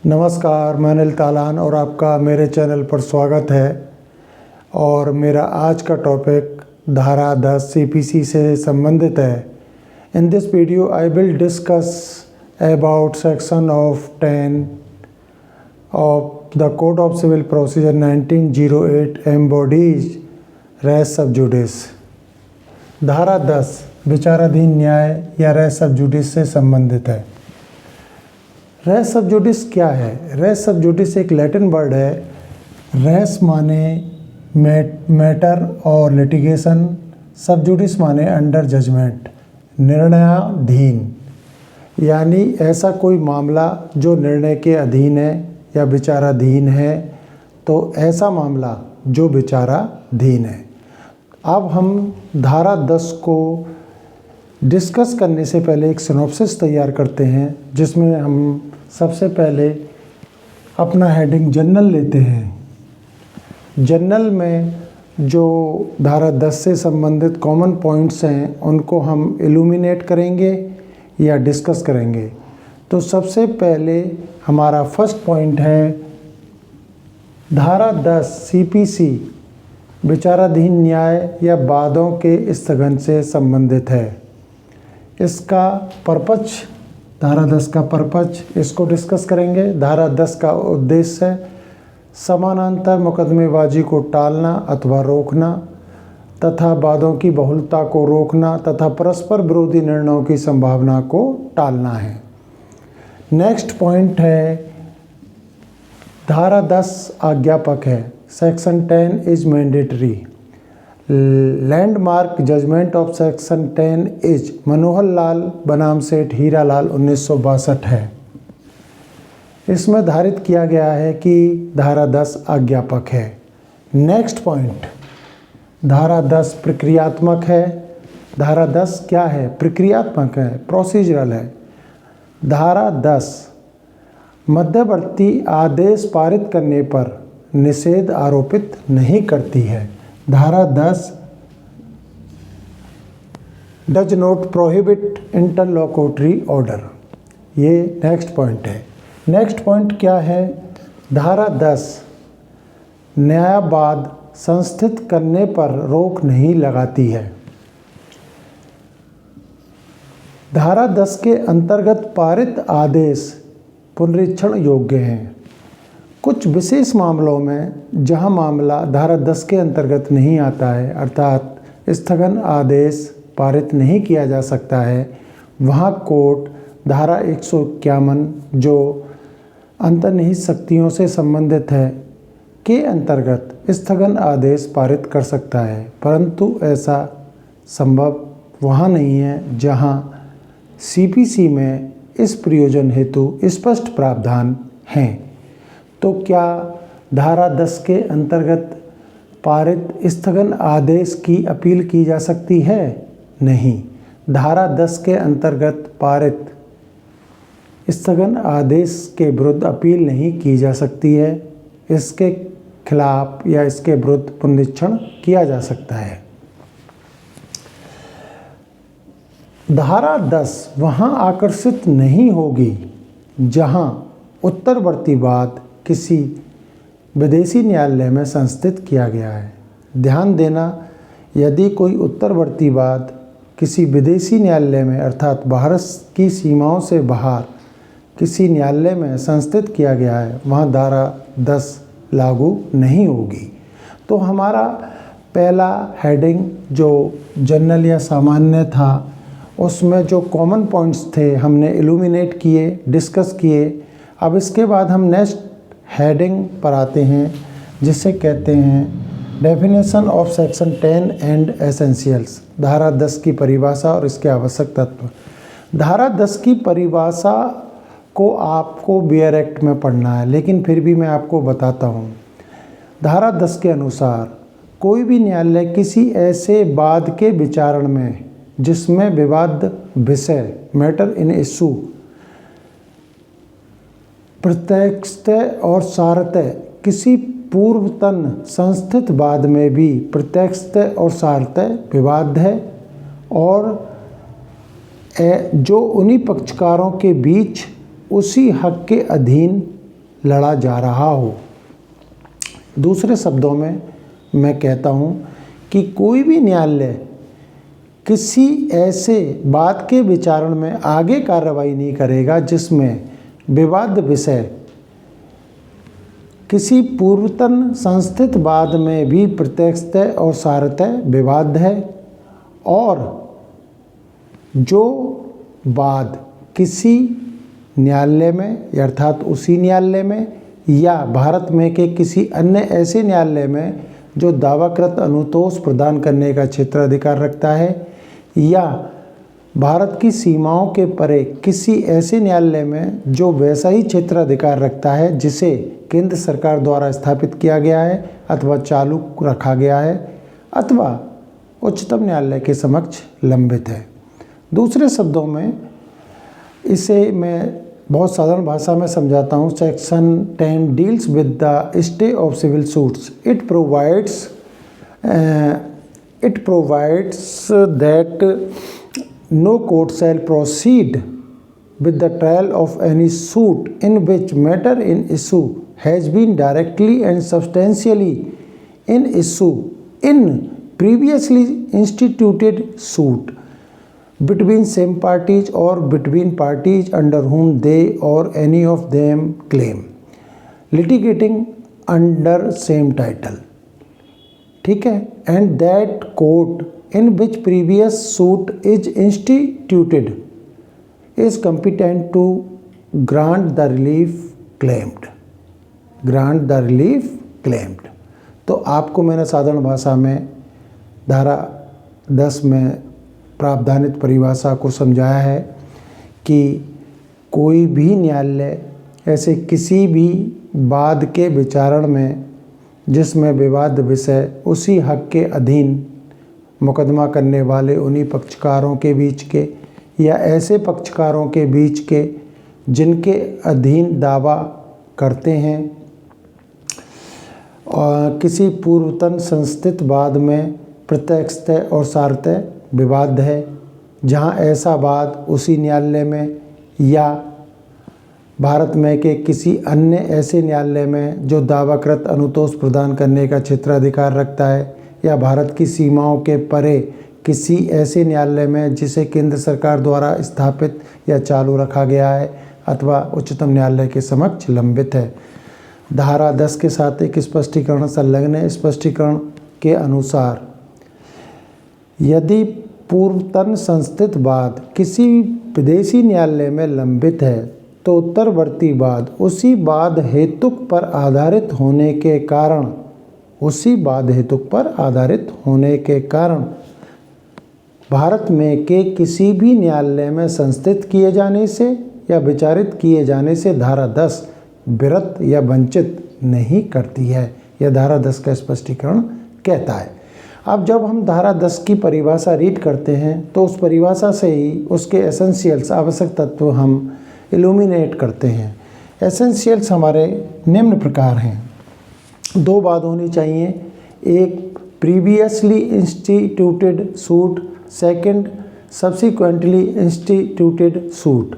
नमस्कार, मैं अनिल तालान और आपका मेरे चैनल पर स्वागत है। और मेरा आज का टॉपिक धारा 10 सीपीसी से संबंधित है। In this video I will discuss about section of 10 of the code of civil procedure 1908 embodies res sub judice. धारा 10 विचाराधीन न्याय या रेस सब जुडिस से संबंधित है। रेस सब जुडिस क्या है? रेस सब जुडिस एक लैटिन वर्ड है। रेस माने मैटर और लिटिगेशन, सब जुडिस माने अंडर जजमेंट, निर्णयाधीन, यानी ऐसा कोई मामला जो निर्णय के अधीन है या विचाराधीन है, तो ऐसा मामला जो विचाराधीन है। अब हम धारा 10 को डिस्कस करने से पहले एक सिनॉप्सिस तैयार करते हैं, जिसमें हम सबसे पहले अपना हेडिंग जनरल लेते हैं। जनरल में जो धारा 10 से संबंधित कॉमन पॉइंट्स हैं उनको हम इल्यूमिनेट करेंगे या डिस्कस करेंगे। तो सबसे पहले हमारा फर्स्ट पॉइंट है धारा 10 सीपीसी विचाराधीन न्याय या वादों के स्थगन से संबंधित है। इसका पर्पज, धारा 10 का पर्पज, इसको डिस्कस करेंगे। धारा 10 का उद्देश्य है समानांतर मुकदमेबाजी को टालना अथवा रोकना तथा वादों की बहुलता को रोकना तथा परस्पर विरोधी निर्णयों की संभावना को टालना है। नेक्स्ट पॉइंट है धारा 10 आज्ञापक है। Section 10 is mandatory. Landmark judgment of section 10 is Manohar Lal बनाम सेठ हीरालाल 1962 है। इसमें धारित किया गया है कि धारा 10 आज्ञापक है। नेक्स्ट पॉइंट, धारा 10 प्रक्रियात्मक है। धारा 10 क्या है? प्रक्रियात्मक है, प्रोसीजरल है। धारा 10 मध्यवर्ती आदेश पारित करने पर निषेध आरोपित नहीं करती है। धारा 10 डज नॉट प्रोहिबिट इंटरलोक्यूटरी ऑर्डर। ये नेक्स्ट पॉइंट है। नेक्स्ट पॉइंट क्या है? धारा 10 न्यायवाद संस्थित करने पर रोक नहीं लगाती है। धारा 10 के अंतर्गत पारित आदेश पुनरीक्षण योग्य हैं। कुछ विशेष मामलों में जहां मामला धारा 10 के अंतर्गत नहीं आता है, अर्थात स्थगन आदेश पारित नहीं किया जा सकता है, वहां कोर्ट धारा 151 जो अंतर्निहित शक्तियों से संबंधित है के अंतर्गत स्थगन आदेश पारित कर सकता है। परंतु ऐसा संभव वहां नहीं है जहां सीपीसी में इस प्रयोजन हेतु स्पष्ट प्रावधान हैं। तो क्या धारा 10 के अंतर्गत पारित स्थगन आदेश की अपील की जा सकती है? नहीं। धारा 10 के अंतर्गत पारित स्थगन आदेश के विरुद्ध अपील नहीं की जा सकती है। इसके खिलाफ या इसके विरुद्ध पुनरीक्षण किया जा सकता है। धारा 10 वहाँ आकर्षित नहीं होगी जहाँ उत्तरवर्ती वाद किसी विदेशी न्यायालय में संस्थित किया गया है। ध्यान देना, यदि कोई उत्तरवर्ती वाद किसी विदेशी न्यायालय में अर्थात भारत की सीमाओं से बाहर किसी न्यायालय में संस्थित किया गया है, वहाँ धारा 10 लागू नहीं होगी। तो हमारा पहला हेडिंग जो जनरल या सामान्य था, उसमें जो कॉमन पॉइंट्स थे हमने इल्यूमिनेट किए, डिस्कस किए। अब इसके बाद हम नेक्स्ट हेडिंग पर आते हैं, जिसे कहते हैं definition of section 10 and essentials. धारा 10 की परिभाषा और इसके आवश्यक तत्व। धारा 10 की परिभाषा को आपको बियर एक्ट में पढ़ना है, लेकिन फिर भी मैं आपको बताता हूँ। धारा 10 के अनुसार कोई भी न्यायालय किसी ऐसे वाद के विचारण में जिसमें विवाद विषय मैटर इन इशू प्रत्यक्षतः और सारतः किसी पूर्वतन संस्थित वाद में भी प्रत्यक्षतः और सारतः विवाद है और जो उन्हीं पक्षकारों के बीच उसी हक के अधीन लड़ा जा रहा हो। दूसरे शब्दों में मैं कहता हूँ कि कोई भी न्यायालय किसी ऐसे बात के विचारण में आगे कार्रवाई नहीं करेगा जिसमें विवाद विषय किसी पूर्वतन संस्थित वाद में भी प्रत्यक्षतः और सारतः विवाद है, और जो वाद किसी न्यायालय में अर्थात उसी न्यायालय में या भारत में के किसी अन्य ऐसे न्यायालय में जो दावाकृत अनुतोष प्रदान करने का क्षेत्राधिकार रखता है, या भारत की सीमाओं के परे किसी ऐसे न्यायालय में जो वैसा ही क्षेत्राधिकार रखता है जिसे केंद्र सरकार द्वारा स्थापित किया गया है अथवा चालू रखा गया है अथवा उच्चतम न्यायालय के समक्ष लंबित है। दूसरे शब्दों में इसे मैं बहुत साधारण भाषा में समझाता हूँ। Section 10 deals with the stay of civil suits. It provides that no court shall proceed with the trial of any suit in which matter in issue has been directly and substantially in issue in previously instituted suit between same parties or between parties under whom they or any of them claim litigating under same title, ठीक है, and that court in which previous suit is instituted is competent to grant the relief claimed। तो आपको मैंने साधारण भाषा में धारा 10 में प्रावधानित परिभाषा को समझाया है कि कोई भी न्यायालय ऐसे किसी भी वाद के विचारण में जिसमें विवाद विषय उसी हक के अधीन मुकदमा करने वाले उन्हीं पक्षकारों के बीच के या ऐसे पक्षकारों के बीच के जिनके अधीन दावा करते हैं और किसी पूर्वतन संस्थित वाद में प्रत्यक्षतः और सारतः विवाद है, जहां ऐसा वाद उसी न्यायालय में या भारत में के किसी अन्य ऐसे न्यायालय में जो दावाकृत अनुतोष प्रदान करने का क्षेत्राधिकार रखता है, या भारत की सीमाओं के परे किसी ऐसे न्यायालय में जिसे केंद्र सरकार द्वारा स्थापित या चालू रखा गया है अथवा उच्चतम न्यायालय के समक्ष लंबित है। धारा 10 के साथ एक स्पष्टीकरण संलग्न है। स्पष्टीकरण के अनुसार यदि पूर्वतन संस्थित वाद किसी विदेशी न्यायालय में लंबित है तो उत्तरवर्ती वाद उसी वाद हेतुक पर आधारित होने के कारण भारत में के किसी भी न्यायालय में संस्थित किए जाने से या विचारित किए जाने से धारा 10 विरत या वंचित नहीं करती है। यह धारा 10 का स्पष्टीकरण कहता है। अब जब हम धारा 10 की परिभाषा रीड करते हैं तो उस परिभाषा से ही उसके एसेंशियल्स आवश्यक तत्व हम इल्यूमिनेट करते हैं। एसेंशियल्स हमारे निम्न प्रकार हैं। 2 बात होनी चाहिए, एक previously instituted suit, second subsequently instituted suit.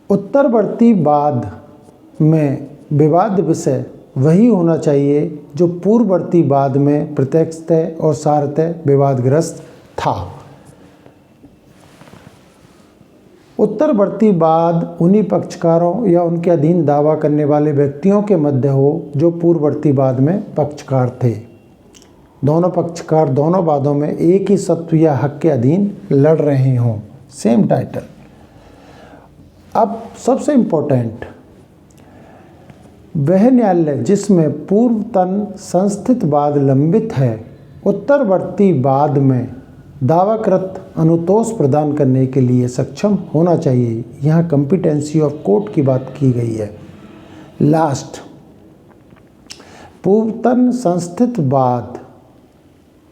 उत्तरवर्ती वाद में विवाद विषय वही होना चाहिए जो पूर्ववर्ती वाद में प्रत्यक्षतः और सारतः विवादग्रस्त था। उत्तरवर्ती वाद उन्हीं पक्षकारों या उनके अधीन दावा करने वाले व्यक्तियों के मध्य हो जो पूर्ववर्ती वाद में पक्षकार थे। दोनों पक्षकार दोनों वादों में एक ही सत्व या हक के अधीन लड़ रहे हों, सेम टाइटल। अब सबसे इम्पोर्टेंट, वह न्यायालय जिसमें पूर्वतन संस्थित वाद लंबित है उत्तरवर्ती वाद में दावाकृत अनुतोष प्रदान करने के लिए सक्षम होना चाहिए। यहाँ कॉम्पिटेंसी ऑफ कोर्ट की बात की गई है। लास्ट, पूर्वतन संस्थित वाद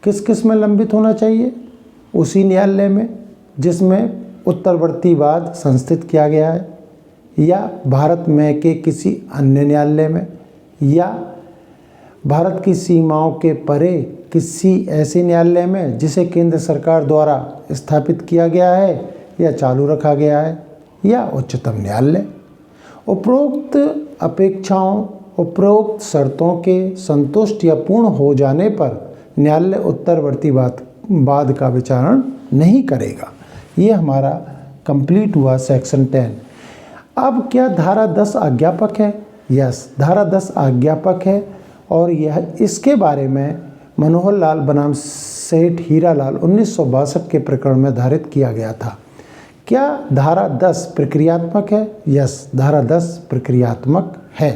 किस किस में लंबित होना चाहिए? उसी न्यायालय में जिसमें उत्तरवर्ती वाद संस्थित किया गया है, या भारत में के किसी अन्य न्यायालय में, या भारत की सीमाओं के परे किसी ऐसे न्यायालय में जिसे केंद्र सरकार द्वारा स्थापित किया गया है या चालू रखा गया है, या उच्चतम न्यायालय। उपरोक्त अपेक्षाओं उपरोक्त शर्तों के संतुष्ट या पूर्ण हो जाने पर न्यायालय उत्तरवर्ती वाद का विचारण नहीं करेगा। ये हमारा कंप्लीट हुआ सेक्शन 10। अब क्या धारा 10 आज्ञापक है? यस, धारा 10 आज्ञापक है और यह इसके बारे में मनोहर लाल बनाम सेठ हीरालाल 1962 के प्रकरण में धारित किया गया था। क्या धारा 10 प्रक्रियात्मक है? यस, धारा 10 प्रक्रियात्मक है।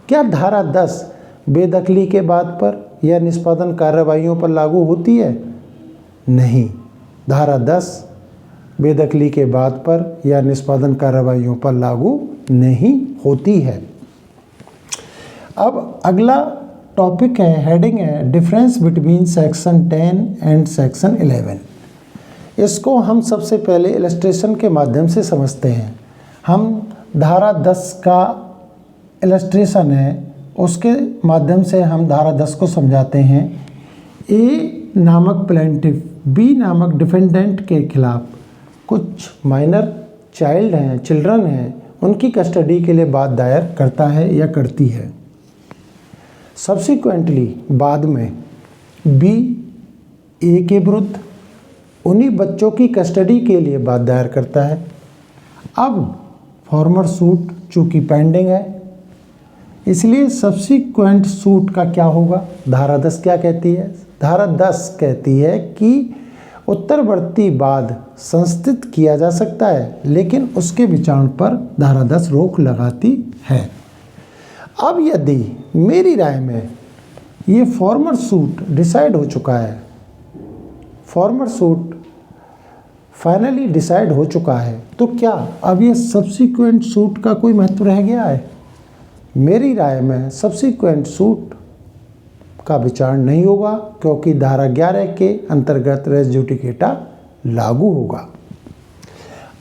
क्या धारा 10 बेदखली के बाद पर या निष्पादन कार्रवाइयों पर लागू होती है? नहीं, धारा 10 बेदखली के बाद पर या निष्पादन कार्रवाइयों पर लागू नहीं होती है। अब अगला टॉपिक है, हेडिंग है difference between section 10 and section 11। इसको हम सबसे पहले इलस्ट्रेशन के माध्यम से समझते हैं। हम धारा 10 का इलस्ट्रेशन है, उसके माध्यम से हम धारा 10 को समझाते हैं। ए नामक प्लेंटिफ बी नामक डिफेंडेंट के खिलाफ कुछ माइनर चिल्ड्रन हैं, उनकी कस्टडी के लिए बात दायर करता है या करती है। सब्सिक्वेंटली बाद में बी ए के विरुद्ध उन्हीं बच्चों की कस्टडी के लिए बात दायर करता है। अब फॉर्मर सूट चूँकि पेंडिंग है, इसलिए सब्सिक्वेंट सूट का क्या होगा? धारा 10 क्या कहती है? धारा 10 कहती है कि उत्तरवर्ती वाद संस्थित किया जा सकता है, लेकिन उसके विचारण पर धारा 10 रोक लगाती है। अब यदि मेरी राय में ये फॉर्मर सूट डिसाइड हो चुका है, फॉर्मर सूट फाइनली डिसाइड हो चुका है, तो क्या अब ये सब्सिक्वेंट सूट का कोई महत्व रह गया है? मेरी राय में सब्सिक्वेंट सूट का विचारण नहीं होगा, क्योंकि धारा 11 के अंतर्गत रेस जुडिकेटा लागू होगा।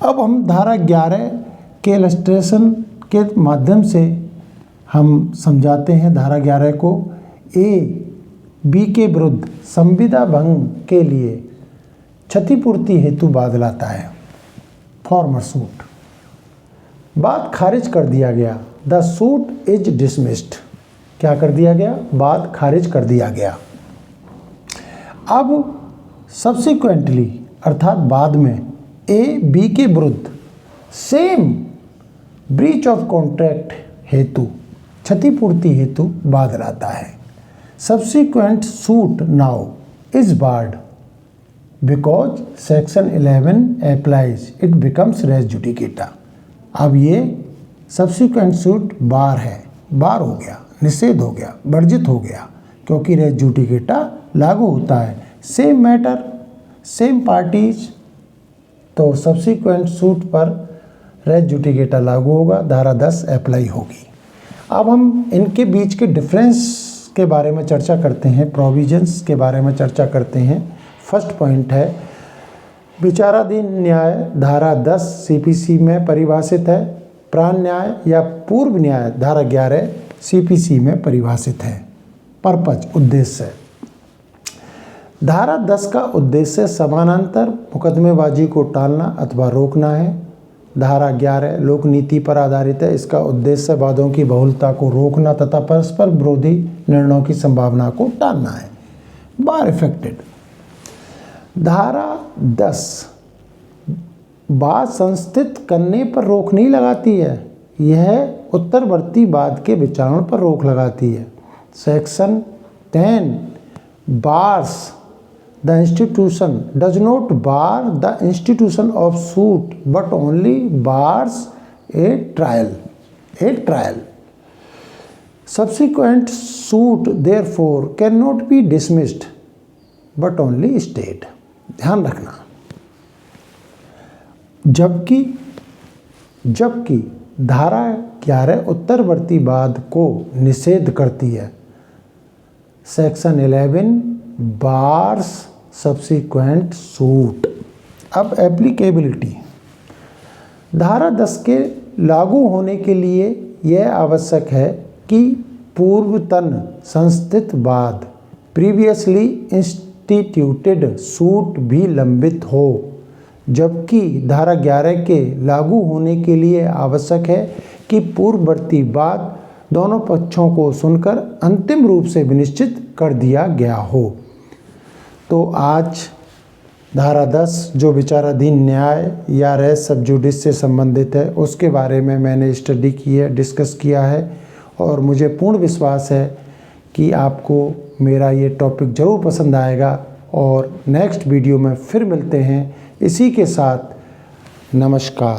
अब हम धारा 11 के इलस्ट्रेशन के माध्यम से हम समझाते हैं धारा 11 को। ए बी के विरुद्ध संविदा भंग के लिए क्षतिपूर्ति हेतु वाद लाता है, फॉर्मर सूट। बात खारिज कर दिया गया, द सूट इज डिसमिस्ड। क्या कर दिया गया? बात खारिज कर दिया गया। अब सब्सिक्वेंटली अर्थात बाद में ए बी के विरुद्ध सेम ब्रीच ऑफ कॉन्ट्रैक्ट हेतु क्षतिपूर्ति हेतु वाद लाता है। Subsequent suit now is barred because section 11 applies, it becomes res judicata. अब ये सब्सिक्वेंट सूट बार है, बार हो गया, निषेध हो गया, वर्जित हो गया, क्योंकि रेस जुडिकेटा लागू होता है। सेम मैटर, सेम पार्टीज, तो सब्सिक्वेंट सूट पर रेस जुडिकेटा लागू होगा, धारा 10 अप्लाई होगी। अब हम इनके बीच के डिफरेंस के बारे में चर्चा करते हैं, प्रोविजंस के बारे में चर्चा करते हैं। फर्स्ट पॉइंट है विचाराधीन न्याय धारा 10 सीपीसी में परिभाषित है। प्राण न्याय या पूर्व न्याय धारा 11 सीपीसी में परिभाषित है। पर्पज उद्देश्य, धारा 10 का उद्देश्य समानांतर मुकदमेबाजी को टालना अथवा रोकना है। धारा 11 लोक नीति पर आधारित है। इसका उद्देश्य वादों की बहुलता को रोकना तथा परस्पर विरोधी निर्णयों की संभावना को टालना है। बार इफेक्टेड, धारा 10 वाद संस्थित करने पर रोक नहीं लगाती है, यह उत्तरवर्ती वाद के विचारण पर रोक लगाती है। Section 10 bars the institution, does not bar the institution of suit but only bars A trial. Subsequent suit therefore cannot be dismissed but only stayed। ध्यान रखना, जबकि धारा 11 उत्तरवर्ती वाद को निषेध करती है। Section 11 bars subsequent suit. अब एप्लीकेबिलिटी, धारा 10 के लागू होने के लिए यह आवश्यक है कि पूर्वतन संस्थित वाद प्रीवियसली इंस्टीट्यूटेड सूट भी लंबित हो। जबकि धारा 11 के लागू होने के लिए आवश्यक है कि पूर्ववर्ती बात दोनों पक्षों को सुनकर अंतिम रूप से विनिश्चित कर दिया गया हो। तो आज धारा 10 जो विचाराधीन न्याय या रेस सब जुडिस से संबंधित है, उसके बारे में मैंने स्टडी की है, डिस्कस किया है और मुझे पूर्ण विश्वास है कि आपको मेरा ये टॉपिक ज़रूर पसंद आएगा। और नेक्स्ट वीडियो में फिर मिलते हैं। इसी के साथ नमस्कार।